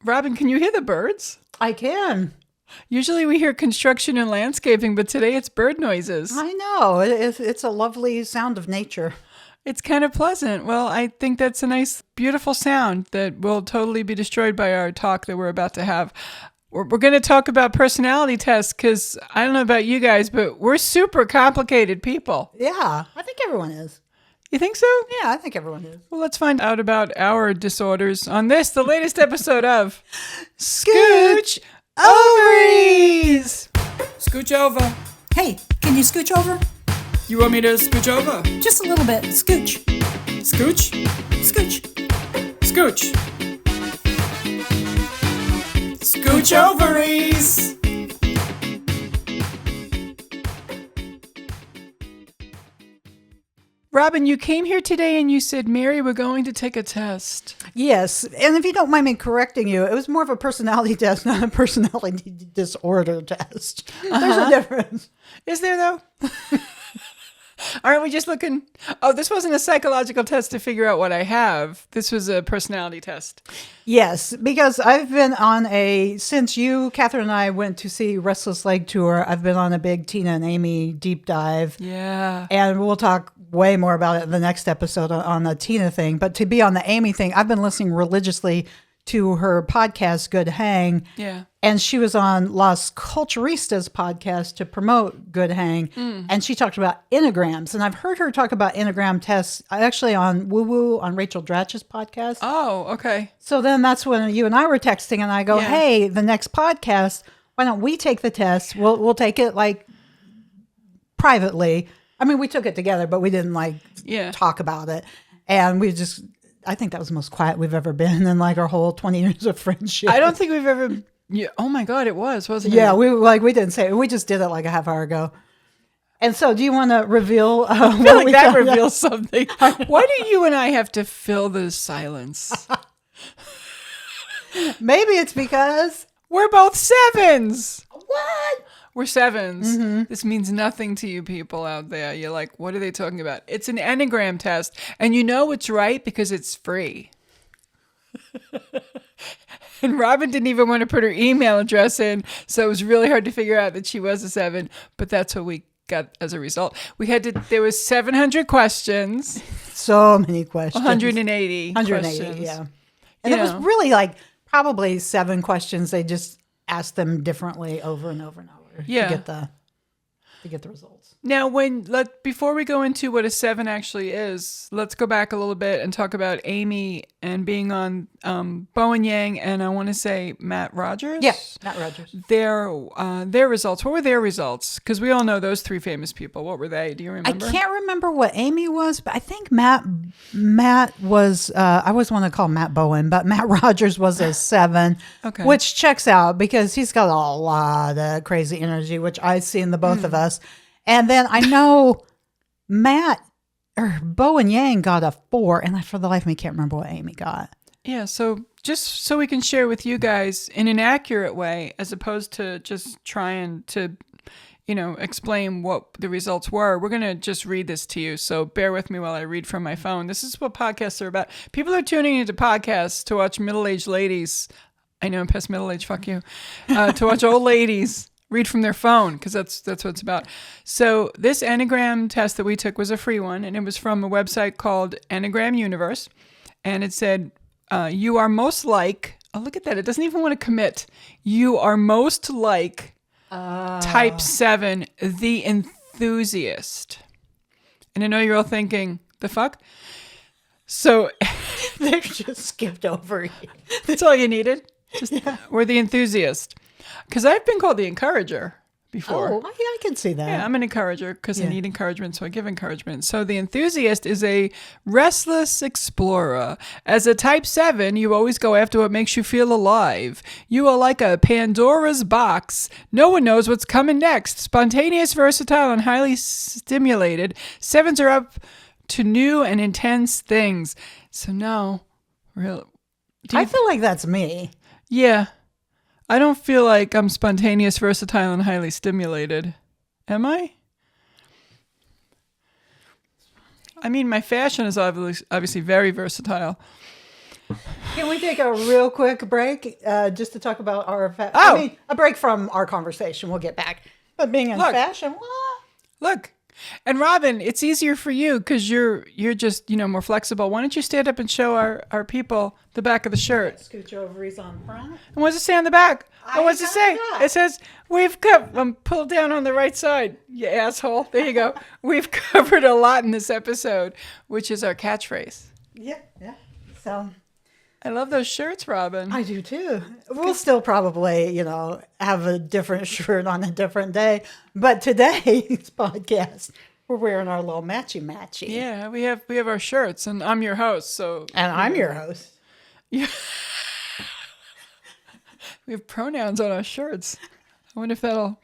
Robin, can you hear the birds? I can. Usually we hear construction and landscaping, but today it's bird noises. I know. It's a lovely sound of nature. It's kind of pleasant. Well, I think that's a nice, beautiful sound that will totally be destroyed by our talk that we're about to have. We're going to talk about personality tests because I don't know about you guys, but we're super complicated people. Yeah, I think everyone is. You think so? Yeah, I think everyone is. Well, let's find out about our disorders on this, the latest episode of Scooch Ovaries! Scooch over. Hey, can you scooch over? You want me to scooch over? Just a little bit. Scooch. Scooch? Scooch. Scooch. Scooch Ovaries! Robin, you came here today and you said, Mary, we're going to take a test. Yes, and if you don't mind me correcting you, it was more of a personality test, not a personality disorder test. There's a difference. Is there, though? Aren't we just looking? Oh, this wasn't a psychological test to figure out what I have. This was a personality test. Yes, because I've been on since you, Catherine, and I went to see Restless Leg Tour, I've been on a big Tina and Amy deep dive. Yeah. And we'll talk way more about it in the next episode on the Tina thing. But to be on the Amy thing, I've been listening religiously to her podcast, Good Hang. Yeah. And she was on Las Culturistas podcast to promote Good Hang. And she talked about Enneagrams. And I've heard her talk about Enneagram tests actually on Woo Woo on Rachel Dratch's podcast. Oh, okay. So then that's when you and I were texting and I go, hey, the next podcast, why don't we take the test? We'll take it like privately. I mean, we took it together, but we didn't talk about it. And we just, I think that was the most quiet we've ever been in like our whole 20 years of friendship. I don't think we've ever, oh my God, it wasn't it? Yeah, we didn't say it. We just did it like a half hour ago. And so do you want to reveal? I feel like that reveals something. Why do you and I have to fill the silence? Maybe it's because we're both sevens. What? We're sevens. Mm-hmm. This means nothing to you people out there. You're like, what are they talking about? It's an Enneagram test. And you know it's right because it's free. And Robin didn't even want to put her email address in. So it was really hard to figure out that she was a 7. But that's what we got as a result. There was 700 questions. So many questions. 180 questions. Yeah. And it was really like probably 7 questions. They just asked them differently over and over and over. To get the results. Now, before we go into what a 7 actually is, let's go back a little bit and talk about Amy and being on Bowen Yang and I want to say Matt Rogers. Yeah, Matt Rogers. Their results. What were their results? Because we all know those 3 famous people. What were they? Do you remember? I can't remember what Amy was, but I think Matt was. I always want to call Matt Bowen, but Matt Rogers was a 7, which checks out because he's got a lot of crazy energy, which I see in the both of us. And then I know Bowen Yang got a 4, and I, for the life of me, can't remember what Amy got. Yeah, so just so we can share with you guys in an accurate way, as opposed to just trying to, explain what the results were, we're going to just read this to you. So bear with me while I read from my phone. This is what podcasts are about. People are tuning into podcasts to watch middle-aged ladies. I know I'm past middle-aged, fuck you. To watch old ladies read from their phone, because that's what it's about. So this Enneagram test that we took was a free one, and it was from a website called Enneagram Universe. And it said, you are most like, oh, look at that. It doesn't even want to commit. You are most like type 7, the enthusiast. And I know you're all thinking, the fuck? So they just skipped over you. That's all you needed? We're the enthusiast. Because I've been called the encourager before. Oh, I can see that. Yeah, I'm an encourager because I need encouragement, so I give encouragement. So the enthusiast is a restless explorer. As a type 7, you always go after what makes you feel alive. You are like a Pandora's box. No one knows what's coming next. Spontaneous, versatile, and highly stimulated. 7s are up to new and intense things. So no, really. I feel like that's me. Yeah. I don't feel like I'm spontaneous, versatile, and highly stimulated. Am I? I mean, my fashion is obviously very versatile. Can we take a real quick break just to talk about a break from our conversation. We'll get back. But being in fashion, what? Look. And Robin, it's easier for you because you're just, more flexible. Why don't you stand up and show our people the back of the shirt? Scooch ovaries on front. And what does it say on the back? And what's it say? It says, pull down on the right side, you asshole. There you go. We've covered a lot in this episode, which is our catchphrase. Yeah. So... I love those shirts, Robin. I do too. We'll still probably, have a different shirt on a different day. But today's podcast, we're wearing our little matchy. Yeah, we have our shirts, and I'm your host. And I'm your host. Yeah. We have pronouns on our shirts. I wonder if that'll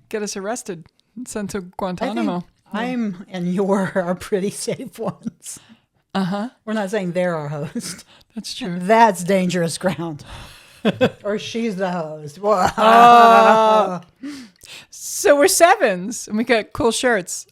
get us arrested and sent to Guantanamo. I'm and you're are pretty safe ones. We're not saying they're our host. That's true. That's dangerous ground. Or she's the host. So we're sevens, and we got cool shirts.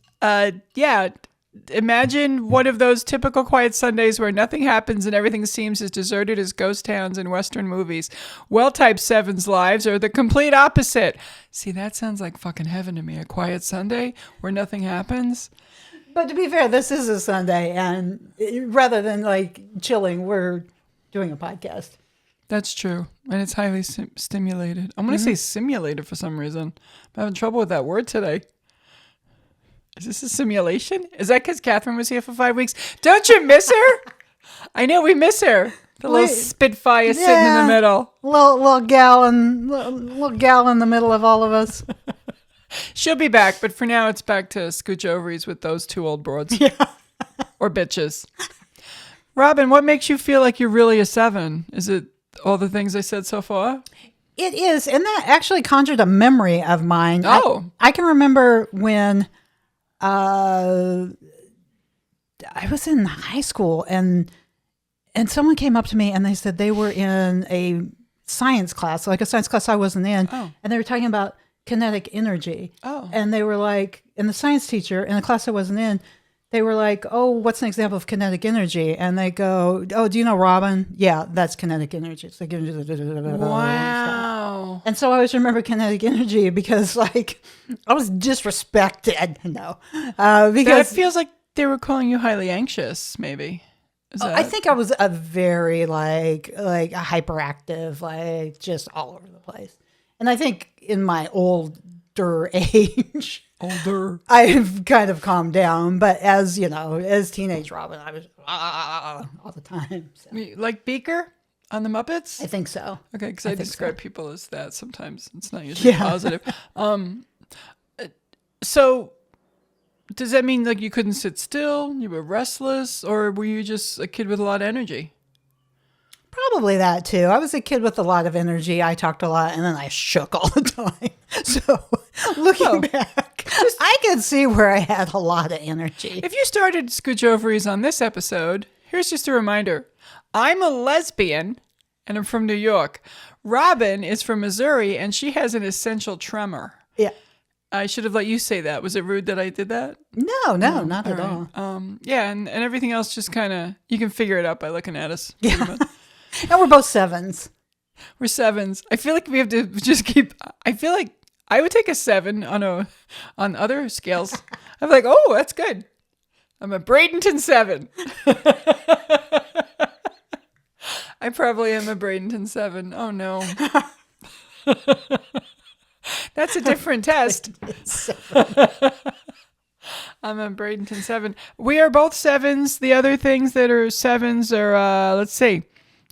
Imagine one of those typical quiet Sundays where nothing happens and everything seems as deserted as ghost towns in Western movies. Well-type sevens' lives are the complete opposite. See, that sounds like fucking heaven to me. A quiet Sunday where nothing happens. But to be fair, this is a Sunday, and rather than chilling, we're doing a podcast. That's true. And it's highly stimulated. I'm going to say simulated for some reason. I'm having trouble with that word today. Is this a simulation? Is that because Catherine was here for 5 weeks? Don't you miss her? I know we miss her. The little Spitfire sitting in the middle. Little gal in the middle of all of us. She'll be back, but for now it's back to Scooch Ovaries with those two old broads. Yeah. Or bitches. Robin, what makes you feel like you're really a 7? Is it all the things I said so far? It is, and that actually conjured a memory of mine. Oh. I can remember when I was in high school, and someone came up to me and they said they were in a science class, like a science class I wasn't in, and they were talking about kinetic energy. And they were like, and the science teacher in the class I wasn't in, they were like, oh, what's an example of kinetic energy? And they go, oh, do you know Robin? Yeah, that's kinetic energy. It's like, wow. And so I always remember kinetic energy because I was disrespected. No, because that feels like they were calling you highly anxious, maybe. I think I was a very like a hyperactive, just all over the place. And I think in my older age, I've kind of calmed down. But as teenage Robin, I was all the time. So. Like Beaker on the Muppets? I think so. Okay, because I describe people as that sometimes. It's not usually positive. So does that mean you couldn't sit still? You were restless? Or were you just a kid with a lot of energy? Probably that too. I was a kid with a lot of energy. I talked a lot, and then I shook all the time. So looking back, I can see where I had a lot of energy. If you started Scooch Ovaries on this episode, here's just a reminder. I'm a lesbian, and I'm from New York. Robin is from Missouri, and she has an essential tremor. Yeah. I should have let you say that. Was it rude that I did that? No, not at all. And everything else just kind of, you can figure it out by looking at us. Yeah. And we're both 7s. We're 7s. I feel like we have to just I feel like I would take a 7 on other scales. I'm like, oh, that's good. I'm a Bradenton 7. I probably am a Bradenton 7. Oh, no. That's a different test. I'm a Bradenton 7. We are both 7s. The other things that are 7s are, let's see.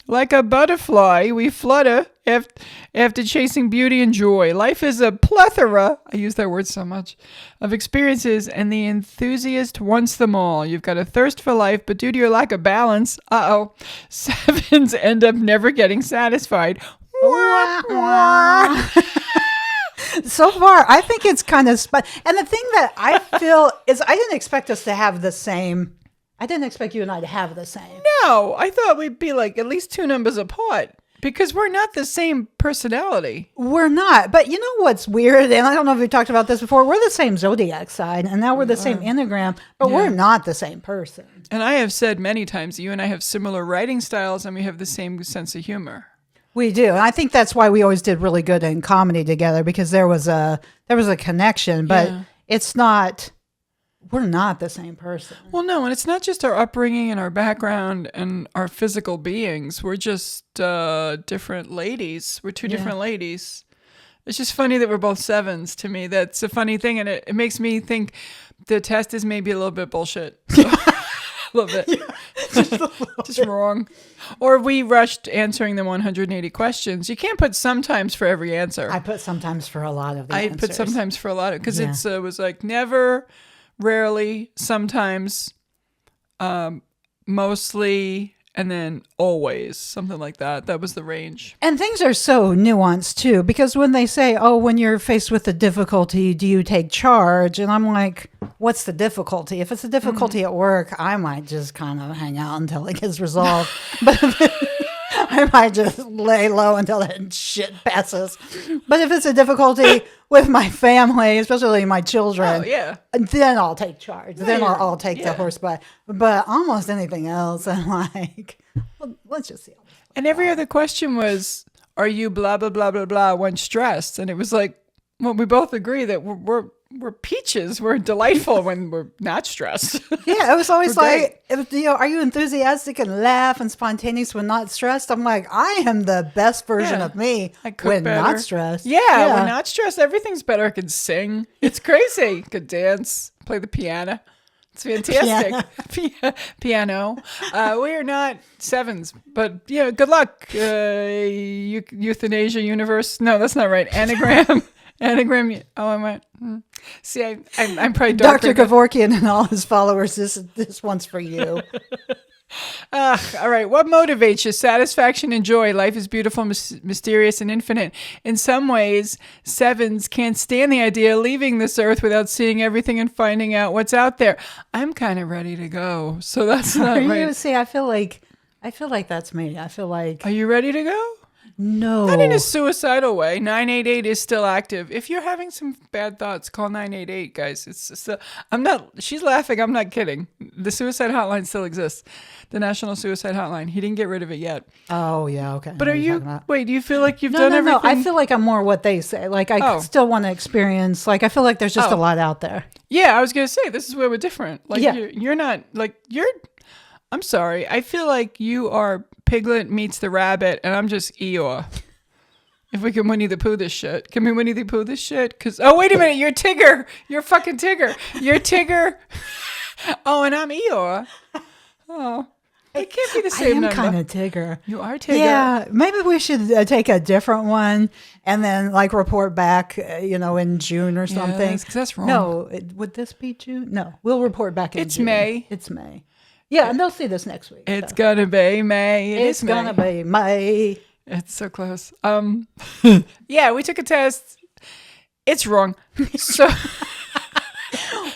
Like a butterfly, we flutter after chasing beauty and joy. Life is a plethora, I use that word so much, of experiences, and the enthusiast wants them all. You've got a thirst for life, but due to your lack of balance, 7s end up never getting satisfied. So far, I think it's kind of and the thing that I feel is I didn't expect us to have the same. I didn't expect you and I to have the same. No, I thought we'd be at least 2 numbers apart. Because we're not the same personality. We're not. But you know what's weird? And I don't know if we talked about this before. We're the same zodiac sign, and now we're the same Enneagram, but we're not the same person. And I have said many times, you and I have similar writing styles, and we have the same sense of humor. We do. And I think that's why we always did really good in comedy together, because there was a connection, but it's not... We're not the same person. Well, no, and it's not just our upbringing and our background and our physical beings. We're just different ladies. We're two different ladies. It's just funny that we're both 7s to me. That's a funny thing, and it makes me think the test is maybe a little bit bullshit. So, a little bit. Yeah, just wrong. Or we rushed answering the 180 questions. You can't put sometimes for every answer. I put sometimes for a lot of the answers. I put sometimes for a lot of, because it was like never... Rarely, sometimes, mostly, and then always, something like that. That was the range. And things are so nuanced too, because when they say, oh, when you're faced with a difficulty, do you take charge? And I'm like, what's the difficulty? If it's a difficulty at work, I might just kind of hang out until it gets resolved. But I might just lay low until that shit passes. But if it's a difficulty with my family, especially my children, then I'll take charge. Then I'll take the horse by. But almost anything else, I'm like, well, let's just see. And every other question was, are you blah, blah, blah, blah, blah, when stressed? And it was like, well, we both agree that we're peaches. We're delightful when we're not stressed. Yeah, it was always like, are you enthusiastic and laugh and spontaneous when not stressed? I'm like, I am the best version of me when not stressed. Yeah, when not stressed, everything's better. I can sing. It's crazy. I could dance, play the piano. It's fantastic. Piano. We are not 7s, but good luck. Euthanasia universe. No, that's not right. Enneagram. Enneagram. Oh, I might. See, I'm probably Dr. Kevorkian and all his followers. This one's for you. All right. What motivates you? Satisfaction and joy. Life is beautiful, mysterious, and infinite. In some ways, 7s can't stand the idea of leaving this earth without seeing everything and finding out what's out there. I'm kind of ready to go. So that's not right. See, I feel like that's me. I feel like. Are you ready to go? No. Not in a suicidal way. 988 is still active. If you're having some bad thoughts, call 988, guys. She's laughing. I'm not kidding. The suicide hotline still exists. The National Suicide Hotline. He didn't get rid of it yet. Oh, yeah. Okay. But do you feel like you've done everything? No. I feel like I'm more what they say. Like I still want to experience, like I feel like there's just a lot out there. Yeah, I was going to say, this is where we're different. Like you're not, like I'm sorry. I feel like you are Piglet meets the rabbit, and I'm just Eeyore. If we can Winnie the Pooh this shit. Can we Winnie the Pooh this shit? Because, wait a minute, you're Tigger. You're fucking Tigger. You're Tigger. Oh, and I'm Eeyore. Oh, it can't be the same number. I am kind of Tigger. You are Tigger. Yeah, maybe we should take a different one and then report back, in June or something. Because that's wrong. No, would this be June? No, we'll report back in June. It's May. It's May. Yeah, and they'll see this next week. It's gonna be May. It's gonna be May. It's so close. Yeah, we took a test. It's wrong. So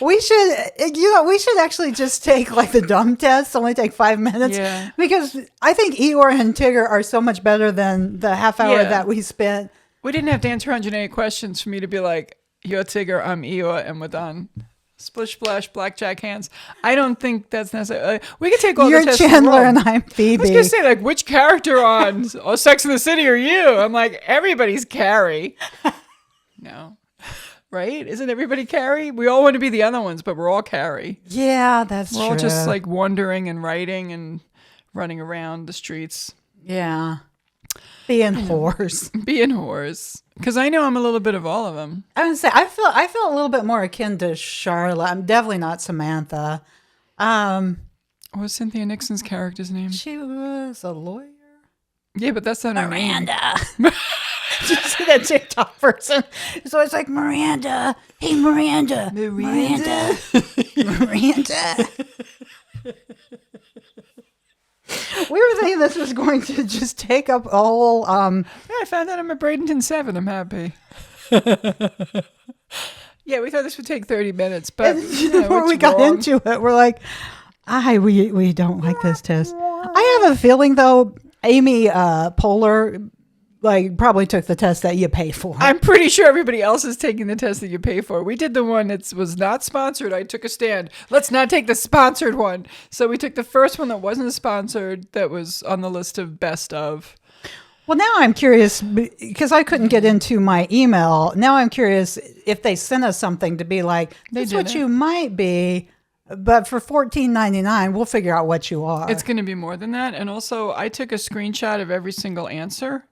we should actually just take the dumb test. Only take 5 minutes. Yeah. Because I think Eeyore and Tigger are so much better than the half hour that we spent. We didn't have to answer 108 questions for me to be like, you're Tigger, I'm Eeyore, and we're done. Splish splash, blackjack hands. I don't think that's necessary. We could take all the tests. You're Chandler and I'm Phoebe. I was gonna say, which character on Sex and the City are you? I'm like, everybody's Carrie. No, right? Isn't everybody Carrie? We all want to be the other ones, but we're all Carrie. Yeah, that's true. We're all just wandering and writing and running around the streets. Yeah, being whores. Being whores. Because I know I'm a little bit of all of them. I would say I feel a little bit more akin to Charlotte. I'm definitely not Samantha. What was Cynthia Nixon's character's name? She was a lawyer. Yeah, but that's not Miranda. Did you see that TikTok person? So it's like, Miranda. Hey, Miranda. Miranda. Miranda. We were thinking this was going to just take up a whole... Yeah, I found out I'm a Bradenton 7. I'm happy. Yeah, we thought this would take 30 minutes, but... Before we got into it, we're like, we don't like this test. I have a feeling, though, Amy Poehler probably took the test that you pay for. I'm pretty sure everybody else is taking the test that you pay for. We did the one that was not sponsored. I took a stand. Let's not take the sponsored one. So we took the first one that wasn't sponsored, that was on the list of best of. Well, now I'm curious, because I couldn't get into my email. Now I'm curious if they sent us something to be like, that's what you might be, but for $14.99, we'll figure out what you are. It's going to be more than that. And also, I took a screenshot of every single answer.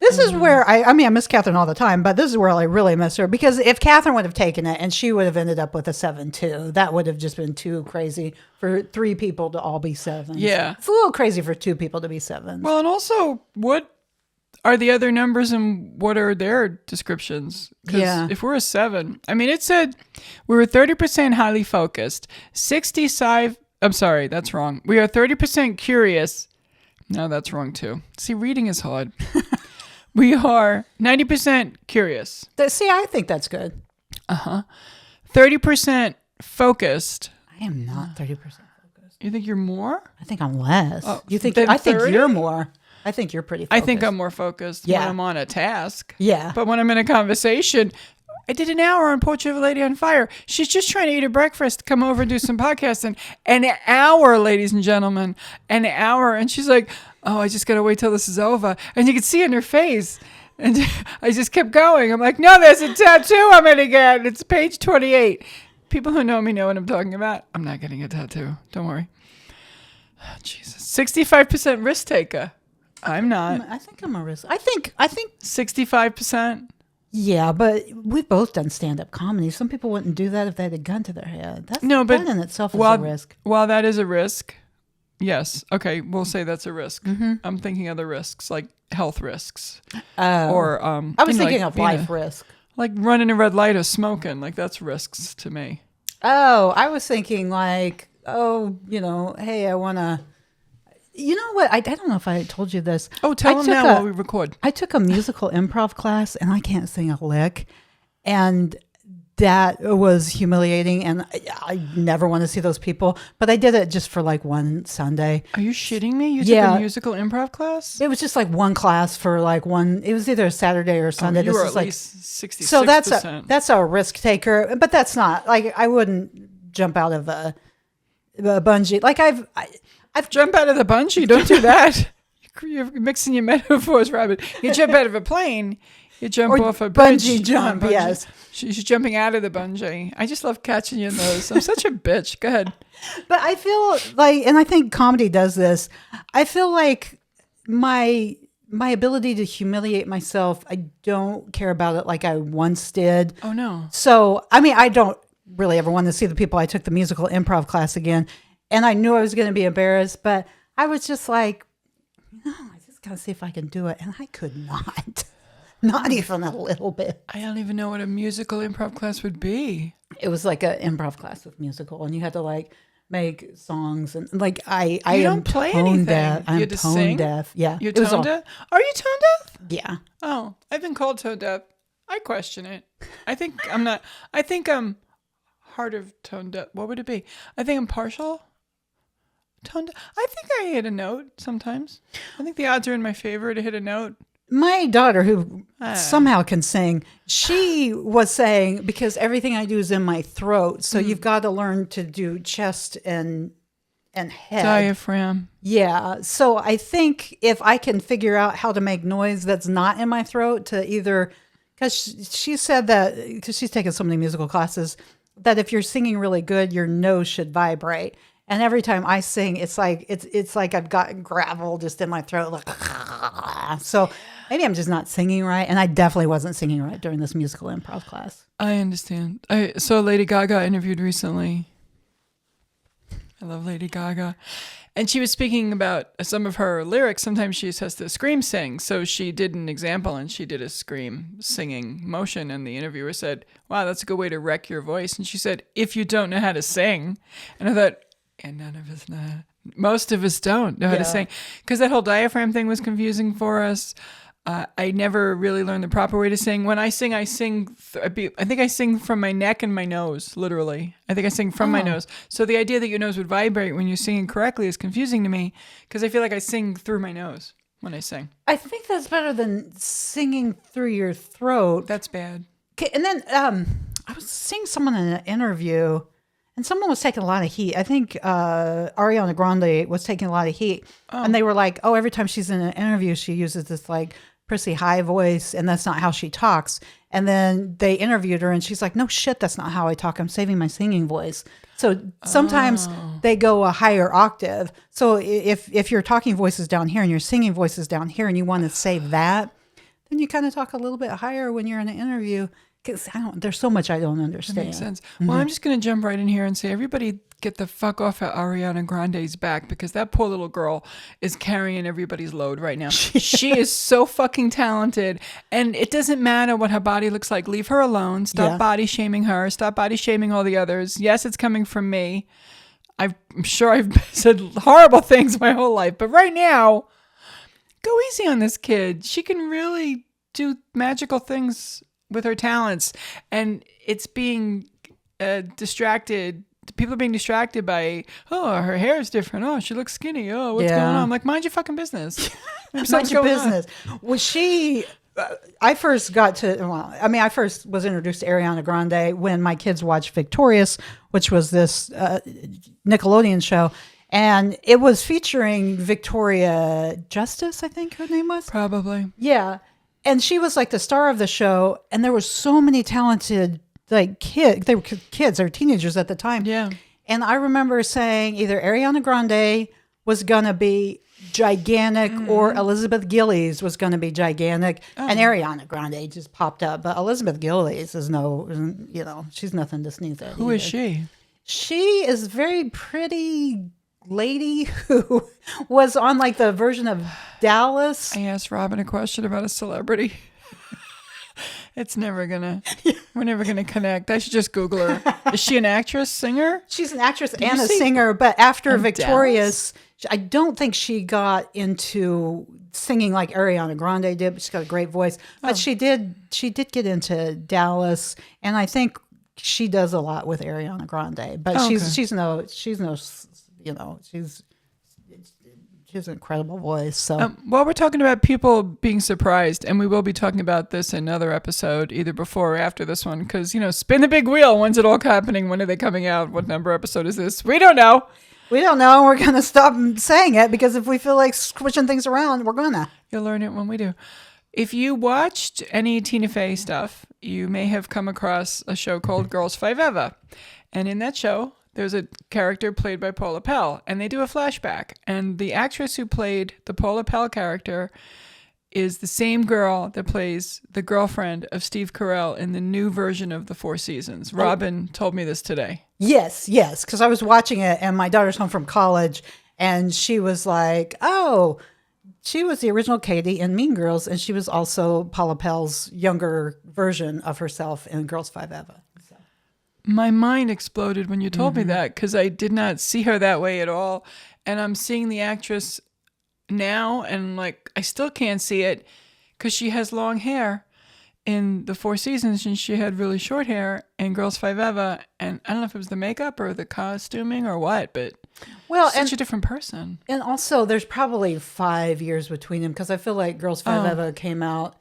This is where I miss Catherine all the time, but this is where I really miss her, because if Catherine would have taken it and she would have ended up with a 7.2, that would have just been too crazy for 3 people to all be 7s. Yeah. It's a little crazy for 2 people to be 7s. Well, and also, what are the other numbers and what are their descriptions? Because if we're a 7, I mean, it said we were 30% highly focused, 65, I'm sorry, that's wrong. We are 30% curious. No, that's wrong too. See, reading is hard. We are 90% curious. See, I think that's good. 30% focused. I am not 30% focused. You think you're more? I think I'm less. You think? I think you're more. I think you're pretty focused. I think I'm more focused when I'm on a task. Yeah. But when I'm in a conversation, I did an hour on Portrait of a Lady on Fire. She's just trying to eat her breakfast, come over and do some podcasting. An hour, ladies and gentlemen, an hour. And she's like, oh, I just got to wait till this is over. And you can see in her face. And I just kept going. I'm like, no, there's a tattoo I'm going to get. It's page 28. People who know me know what I'm talking about. I'm not getting a tattoo. Don't worry. Oh, Jesus. 65% risk taker. I'm not. I think I'm a risk. I think 65%. Yeah, but we've both done stand-up comedy. Some people wouldn't do that if they had a gun to their head. That in itself is a risk. While that is a risk, yes. Okay, we'll say that's a risk. Mm-hmm. I'm thinking other risks, like health risks. Or I was thinking of life risk. Like running a red light or smoking. Like, that's risks to me. Oh, I was thinking like, hey, I want to... You know what? I don't know if I told you this. Oh, tell them now while we record. I took a musical improv class, and I can't sing a lick. And that was humiliating, and I never want to see those people. But I did it just for like one Sunday. Are you shitting me? You took a musical improv class? It was just like one class for like one. It was either a Saturday or Sunday. You were at least 66%. So that's a risk taker, but that's not like I wouldn't jump out of a bungee. Like I've jump out of the bungee. Don't do that. You're mixing your metaphors, Robin. You jump out of a plane. You jump off a bridge. Bungee jump, yes. She's jumping out of the bungee. I just love catching you in those. I'm such a bitch. Go ahead. But I feel like, and I think comedy does this, I feel like my ability to humiliate myself, I don't care about it like I once did. Oh, no. So, I mean, I don't really ever want to see the people I took the musical improv class again. And I knew I was going to be embarrassed, but I was just like, no, I just got to see if I can do it. And I could not. Not even a little bit. I don't even know what a musical improv class would be. It was like an improv class with musical, and you had to like make songs and like I don't play anything. Deaf. I'm to tone sing? deaf. Yeah. You're tone deaf? Are you tone deaf? Yeah. Oh, I've been called tone deaf. I question it. I think I'm not. I think I'm hard of tone deaf. What would it be? I think I'm partial. Tone deaf. I think I hit a note sometimes. I think the odds are in my favor to hit a note. My daughter, who somehow can sing, she was saying, because everything I do is in my throat, so you've got to learn to do chest and head. Diaphragm. Yeah. So I think if I can figure out how to make noise that's not in my throat to either, because she said that, because she's taken so many musical classes, that if you're singing really good, your nose should vibrate. And every time I sing, it's like I've got gravel just in my throat. Like, so maybe I'm just not singing right. And I definitely wasn't singing right during this musical improv class. I understand. I saw Lady Gaga interviewed recently. I love Lady Gaga. And she was speaking about some of her lyrics. Sometimes she has to scream sing. So she did an example and she did a scream singing motion. And the interviewer said, wow, that's a good way to wreck your voice. And she said, if you don't know how to sing. And I thought, and none of us know. Most of us don't know how to sing. Because that whole diaphragm thing was confusing for us. I never really learned the proper way to sing. When I sing, I think I sing from my neck and my nose, literally. I think I sing from my nose. So the idea that your nose would vibrate when you're singing correctly is confusing to me because I feel like I sing through my nose when I sing. I think that's better than singing through your throat. That's bad. Okay, and then I was seeing someone in an interview, and someone was taking a lot of heat. I think Ariana Grande was taking a lot of heat. And they were like, oh, every time she's in an interview, she uses this like prissy high voice, and that's not how she talks. And then they interviewed her, and she's like, no shit, that's not how I talk. I'm saving my singing voice. So sometimes they go a higher octave. So if your talking voice is down here and your singing voice is down here and you want to save that, then you kind of talk a little bit higher when you're in an interview. Because there's so much I don't understand. That makes sense. Well, I'm just going to jump right in here and say, everybody get the fuck off of Ariana Grande's back, because that poor little girl is carrying everybody's load right now. She is so fucking talented, and it doesn't matter what her body looks like. Leave her alone. Stop body shaming her. Stop body shaming all the others. Yes, it's coming from me. I'm sure I've said horrible things my whole life, but right now, go easy on this kid. She can really do magical things with her talents, and it's being distracted. People are being distracted by, oh, her hair is different. Oh, she looks skinny. Oh, what's going on? I'm like, mind your fucking business. Mind your business. Was she? I first was introduced to Ariana Grande when my kids watched Victorious, which was this Nickelodeon show. And it was featuring Victoria Justice, I think her name was. Probably. Yeah. And she was like the star of the show. And there were so many talented like kids. They were kids, they were teenagers at the time. Yeah. And I remember saying either Ariana Grande was going to be gigantic or Elizabeth Gillies was going to be gigantic. And Ariana Grande just popped up. But Elizabeth Gillies is she's nothing to sneeze at. Who is she? She is a very pretty lady who was on like the version of Dallas. I asked Robin a question about a celebrity. We're never gonna connect. I should just Google her. Is she an actress, singer? She's an actress and a singer, but after Victorious, I don't think she got into singing like Ariana Grande did, but she's got a great voice. But she did get into Dallas, and I think she does a lot with Ariana Grande. But she's an incredible voice. So while we're talking about people being surprised, and we will be talking about this in another episode, either before or after this one, because, spin the big wheel. When's it all happening? When are they coming out? What number episode is this? We don't know. We don't know. We're going to stop saying it, because if we feel like switching things around, we're going to. You'll learn it when we do. If you watched any Tina Fey stuff, you may have come across a show called Girls Five Eva. And in that show, there's a character played by Paula Pell, and they do a flashback. And the actress who played the Paula Pell character is the same girl that plays the girlfriend of Steve Carell in the new version of The Four Seasons. Robin told me this today. Yes, because I was watching it, and my daughter's home from college, and she was like, oh, she was the original Katie in Mean Girls, and she was also Paula Pell's younger version of herself in Girls Five Eva. My mind exploded when you told me that, because I did not see her that way at all. And I'm seeing the actress now, and like, I still can't see it because she has long hair in The Four Seasons, and she had really short hair in Girls Five Eva. And I don't know if it was the makeup or the costuming or what, but such a different person. And also, there's probably 5 years between them, because I feel like Girls Five Eva came out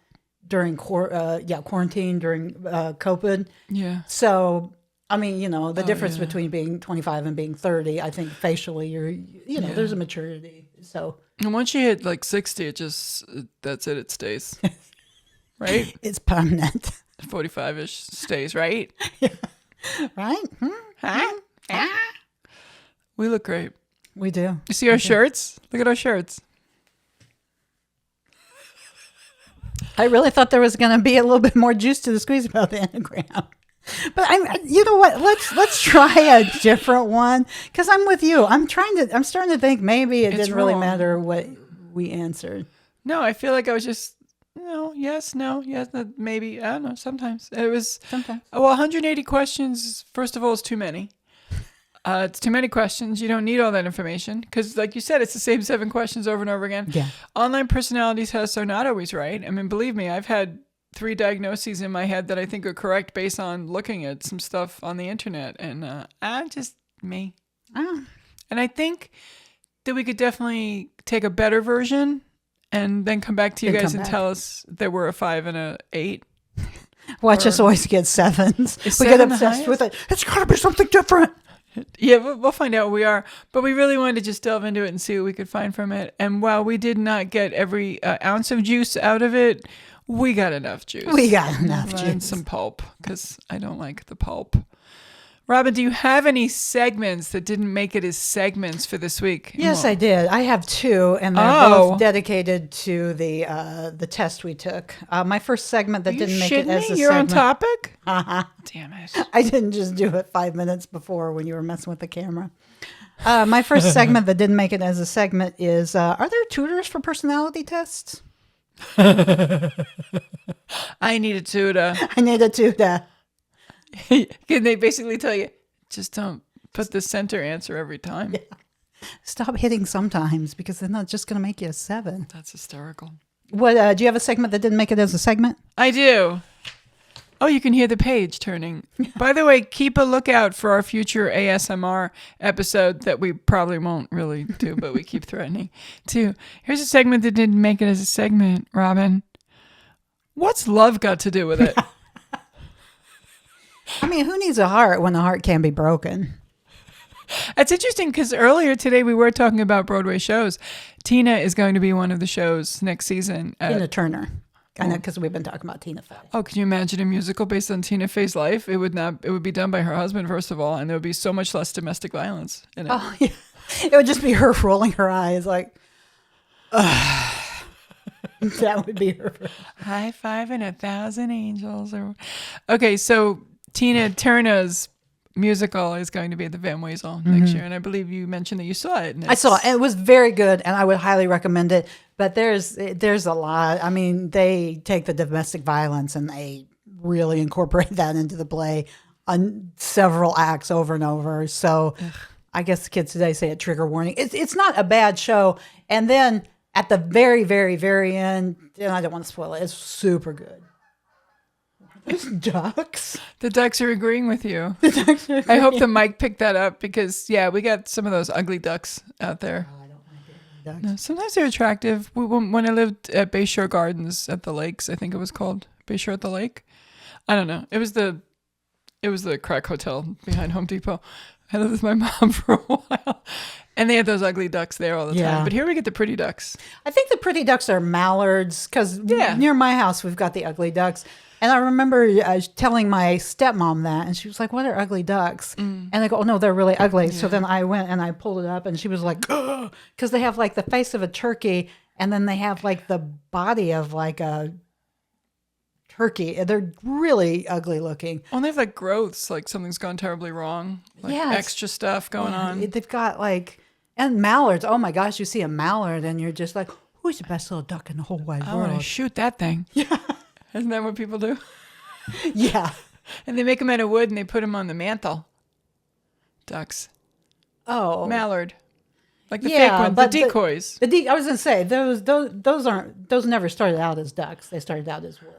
during quarantine, during COVID. Yeah. So I mean, the difference between being 25 and being 30, I think facially there's a maturity. So, and once you hit like 60, that's it. It stays, right? It's permanent. 45-ish stays, right? Yeah. Right? Huh? We look great. We do. You see our shirts? Look at our shirts. I really thought there was going to be a little bit more juice to the squeeze about the Enneagram. But you know what? Let's try a different one, because I'm with you. I'm starting to think maybe it didn't really matter what we answered. No, I feel like I was just yes, no, yes, maybe. I don't know. Sometimes it was. Sometimes. Well, 180 questions. First of all, is too many. It's too many questions. You don't need all that information because, like you said, it's the same 7 questions over and over again. Yeah. Online personality tests are not always right. I mean, believe me, I've had 3 diagnoses in my head that I think are correct based on looking at some stuff on the internet. And I'm just me. Oh. And I think that we could definitely take a better version and then come back to you guys and tell us that we're a 5 and a 8. Watch us always get 7s. We get obsessed with it. It's got to be something different. Yeah, we'll find out what we are. But we really wanted to just delve into it and see what we could find from it. And while we did not get every ounce of juice out of it, we got enough juice. And some pulp, because I don't like the pulp. Robin, do you have any segments that didn't make it as segments for this week? Yes, I did. I have 2, and they're both dedicated to the test we took. My first segment that didn't make it as a segment. You're on topic? Uh-huh. Damn it. I didn't just do it 5 minutes before when you were messing with the camera. My first segment that didn't make it as a segment is, are there tutors for personality tests? I need a tutor. I need a tutor. Can they basically tell you, just don't put the center answer every time? Yeah. Stop hitting sometimes because they're not just going to make you a 7. That's hysterical. What? Do you have a segment that didn't make it as a segment? I do. Oh, you can hear the page turning. By the way, keep a lookout for our future ASMR episode that we probably won't really do, but we keep threatening to. Here's a segment that didn't make it as a segment, Robin. What's love got to do with it? I mean, who needs a heart when a heart can be broken? It's interesting because earlier today we were talking about Broadway shows. Tina is going to be one of the shows next season. Tina Turner. I know, because we've been talking about Tina Fey. Oh, can you imagine a musical based on Tina Fey's life? It would be done by her husband, first of all, and there would be so much less domestic violence in it. Oh, yeah. It would just be her rolling her eyes like, that would be her. High five and 1,000 angels. Okay, so Tina Turner's musical is going to be at the Van Wezel next year, and I believe you mentioned that you saw it. I saw it. It was very good, and I would highly recommend it. But there's a lot. I mean, they take the domestic violence and they really incorporate that into the play on several acts over and over. So I guess the kids today say a trigger warning. It's not a bad show. And then at the very, very, very end, and I don't want to spoil it, it's super good. There's ducks. The ducks are agreeing with you. I hope the mic picked that up because, yeah, we got some of those ugly ducks out there. I don't like it. No, sometimes they're attractive. When I lived at Bayshore Gardens at the Lakes, I think it was called Bayshore at the Lake. I don't know. It was the crack hotel behind Home Depot. I lived with my mom for a while, and they had those ugly ducks there all the time. But here we get the pretty ducks. I think the pretty ducks are mallards because near my house we've got the ugly ducks. And I remember telling my stepmom that, and she was like, "What are ugly ducks?" And I go, "Oh no, they're really ugly." Yeah. So then I went and I pulled it up, and she was like, because they have like the face of a turkey, and then they have like the body of like a turkey. They're really ugly looking. Oh, and they have like growths, like something's gone terribly wrong. Like extra stuff going on. They've got like, and mallards. Oh my gosh, you see a mallard, and you're just like, who's the best little duck in the whole wide world? I want to shoot that thing. Yeah. Isn't that what people do? Yeah. And they make them out of wood and they put them on the mantle. Ducks. Oh. Mallard. Like the fake ones, the decoys. I was going to say, those never started out as ducks. They started out as wood.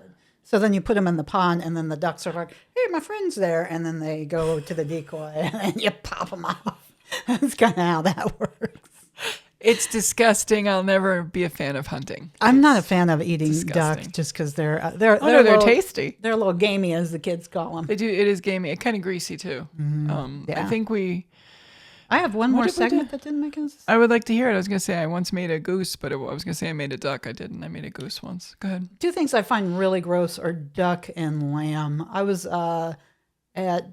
So then you put them in the pond and then the ducks are like, hey, my friend's there. And then they go to the decoy and then you pop them off. That's kind of how that works. It's disgusting. I'll never be a fan of hunting. I'm not a fan of eating duck just because they're tasty. They're a little gamey, as the kids call them. They do. It is gamey. It's kind of greasy too. I think I have one more segment that didn't make sense. I would like to hear it. I was going to say I once made a goose, but I was going to say I made a duck. I didn't. I made a goose once. Go ahead. 2 things I find really gross are duck and lamb. I was at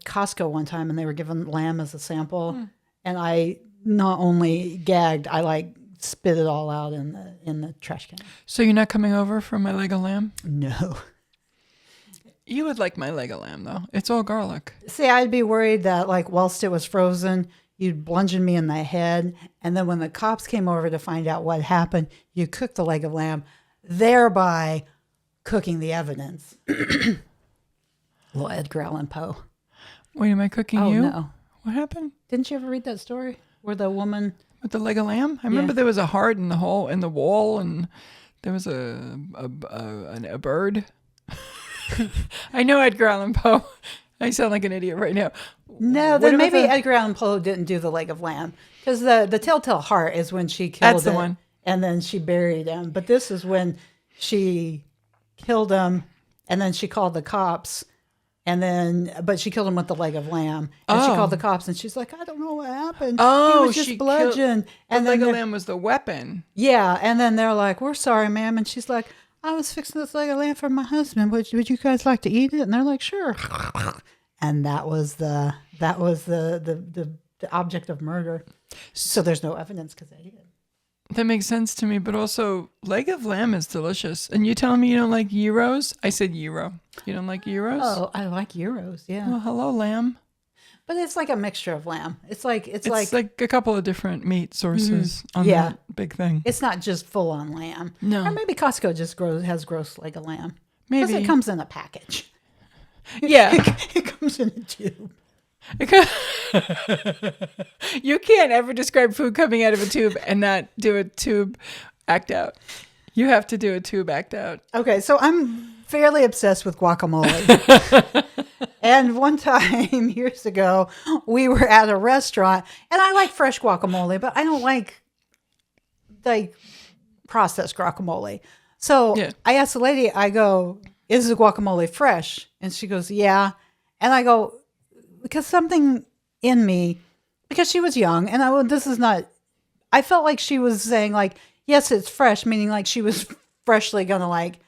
Costco one time and they were giving lamb as a sample, and I not only gagged, I like spit it all out in the trash can. So you're not coming over for my leg of lamb? No. You would like my leg of lamb though. It's all garlic. See, I'd be worried that like whilst it was frozen, you'd bludgeon me in the head, and then when the cops came over to find out what happened, you cooked the leg of lamb, thereby cooking the evidence. Little Edgar Allan Poe. Wait, am I cooking you? No. What happened? Didn't you ever read that story where the woman with the leg of lamb? I remember there was a heart in the hole in the wall, and there was a bird. I know Edgar Allan Poe. I sound like an idiot right now. No, then maybe Edgar Allan Poe didn't do the leg of lamb, because the telltale heart is when she killed That's the one. And then she buried him. But this is when she killed him, and then she called the cops, but she killed him with the leg of lamb. And she called the cops, and she's like, I don't know what happened. Oh, he was just bludgeoned. And the leg of lamb was the weapon. Yeah, and then they're like, we're sorry, ma'am. And she's like, I was fixing this leg of lamb for my husband. Would you guys like to eat it? And they're like, sure. And that was the object of murder. So there's no evidence because they ate it. That makes sense to me, but also leg of lamb is delicious. And you telling me you don't like gyros? I said gyro. You don't like gyros? Oh, I like gyros. Yeah. Well, hello, lamb. But it's like a mixture of lamb. It's like a couple of different meat sources on that big thing. It's not just full on lamb. No. Or maybe Costco just has gross leg of lamb. Maybe because it comes in a package. Yeah, it comes in a tube. You can't ever describe food coming out of a tube and not do a tube act out. You have to do a tube act out. Okay, so I'm fairly obsessed with guacamole. And one time years ago, we were at a restaurant, and I like fresh guacamole, but I don't like processed guacamole. So I asked the lady, I go, is the guacamole fresh? And she goes, yeah. And I go, because something in me, because she was young, and I felt like she was saying like, yes, it's fresh, meaning like she was freshly gonna like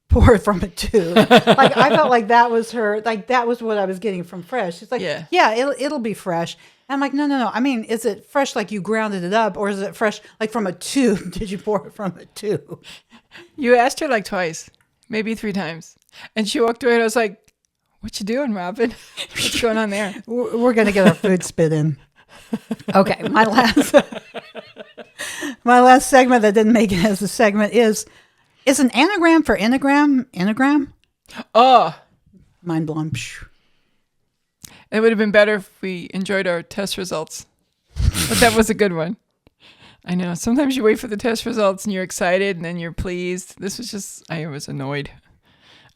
pour it from a tube. Like I felt like that was her, like that was what I was getting from fresh. She's like, yeah, it'll be fresh. And I'm like, no. I mean, is it fresh like you grounded it up, or is it fresh like from a tube? Did you pour it from a tube? You asked her like twice, maybe 3 times, and she walked away. And I was like, what you doing, Robin? What's going on there? We're going to get our food spit in. Okay, my last segment that didn't make it as a segment is an anagram for Enneagram? Oh. Mind blown. It would have been better if we enjoyed our test results. But that was a good one. I know. Sometimes you wait for the test results and you're excited and then you're pleased. This was just, I was annoyed.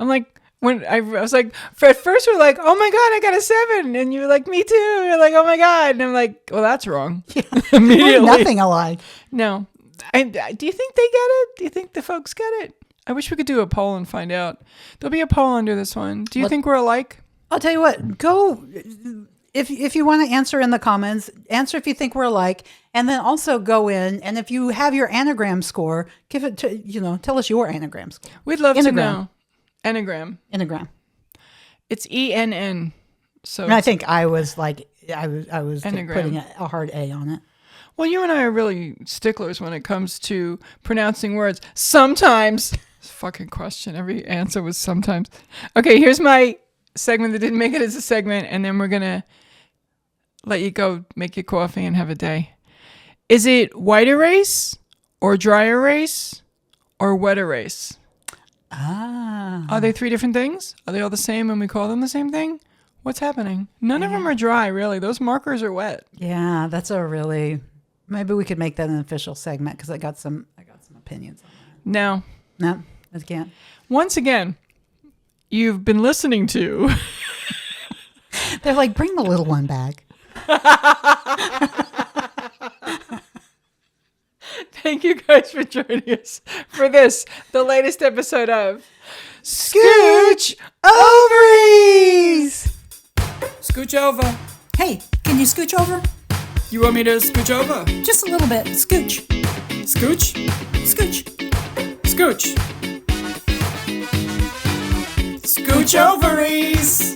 I'm like, when I was like, at first we're like, oh my God, I got a 7. And you're like, me too. You're like, oh my God. And I'm like, well, that's wrong. Yeah. Immediately. Nothing alike. No. Do you think they get it? Do you think the folks get it? I wish we could do a poll and find out. There'll be a poll under this one. Do you think we're alike? I'll tell you what, go, if you want to answer in the comments, answer if you think we're alike. And then also go in, and if you have your anagram score, give it to, tell us your anagram score. We'd love to know. Enneagram. It's ENN. So and I think I was like, I was Enneagram. Putting a hard A on it. Well, you and I are really sticklers when it comes to pronouncing words. Sometimes. Fucking question. Every answer was sometimes. Okay, here's my segment that didn't make it as a segment, and then we're going to let you go make your coffee and have a day. Is it white erase or dry erase or wet erase? Ah. Are they 3 different things? Are they all the same and we call them the same thing? What's happening? None of them are dry, really. Those markers are wet. Yeah, that's a really... Maybe we could make that an official segment because I got some opinions on that. No, I can't. Once again, you've been listening to... They're like, bring the little one back. Thank you guys for joining us for this, the latest episode of Scooch Ovaries! Scooch over. Hey, can you scooch over? You want me to scooch over? Just a little bit. Scooch. Scooch? Scooch. Scooch. Scooch Ovaries!